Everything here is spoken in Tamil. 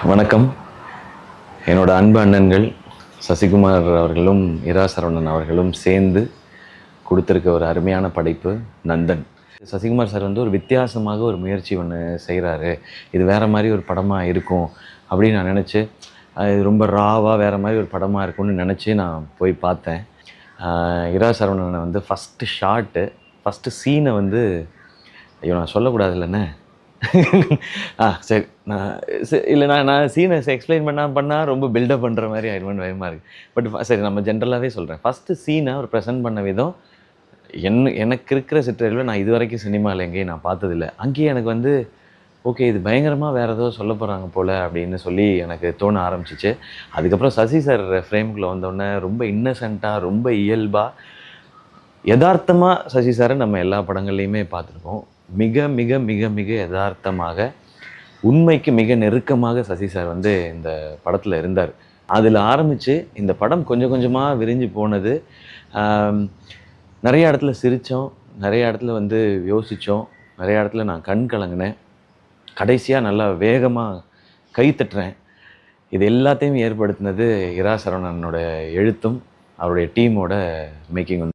வணக்கம். என்னோட அன்பு அண்ணன்கள் சசிகுமார் அவர்களும் இரா சரவணன் அவர்களும் சேர்ந்து கொடுத்துருக்க ஒரு அருமையான படைப்பு நந்தன். சசிகுமார் சார் வந்து ஒரு வித்தியாசமாக ஒரு முயற்சி ஒன்று செய்கிறாரு, இது வேறு மாதிரி ஒரு படமாக இருக்கும் அப்படின்னு நான் நினச்சி, இது ரொம்ப ராவாக வேறு மாதிரி ஒரு படமாக இருக்கும்னு நினச்சி நான் போய் பார்த்தேன். இரா சரவணனை வந்து ஃபஸ்ட்டு சீனை வந்து ஐயோ நான் சொல்லக்கூடாது இல்லைண்ணே. சரி நான் இல்லை நான் சீனை எக்ஸ்பிளைன் பண்ணால் ரொம்ப பில்டப் பண்ணுற மாதிரி ஆயிடுவேன்னு பயமாக இருக்குது. பட் சரி நம்ம ஜென்ரலாகவே சொல்கிறேன். ஃபஸ்ட்டு சீனை அவர் ப்ரெசென்ட் பண்ண விதம் எனக்கு இருக்கிற சிற்றறிவில் நான் இது வரைக்கும் சினிமாவில் எங்கேயும் நான் பார்த்ததில்ல. அங்கேயே எனக்கு வந்து ஓகே இது பயங்கரமாக வேறு ஏதோ சொல்ல போகிறாங்க போல் அப்படின்னு சொல்லி எனக்கு தோண ஆரம்பிச்சிச்சு. அதுக்கப்புறம் சசி சார் ஃப்ரேம்குள்ளே வந்தோடனே ரொம்ப இன்னசென்ட்டாக, ரொம்ப இயல்பாக, யதார்த்தமாக சசி சாரை நம்ம எல்லா படங்கள்லையுமே பார்த்துருக்கோம். மிக மிக மிக மிக யதார்த்தமாக, உண்மைக்கு மிக நெருக்கமாக சசி சார் வந்து இந்த படத்தில் இருந்தார். அதில் ஆரம்பித்து இந்த படம் கொஞ்சம் கொஞ்சமாக விரிஞ்சு போனது. நிறைய இடத்துல சிரித்தோம், நிறைய இடத்துல வந்து யோசித்தோம், நிறைய இடத்துல நான் கண் கலங்கினேன், கடைசியாக நல்லா வேகமாக கை தட்டுறேன். இது எல்லாத்தையும் ஏற்படுத்தினது இரா சரவணனோட எழுத்தும் அவருடைய டீமோட மேக்கிங்.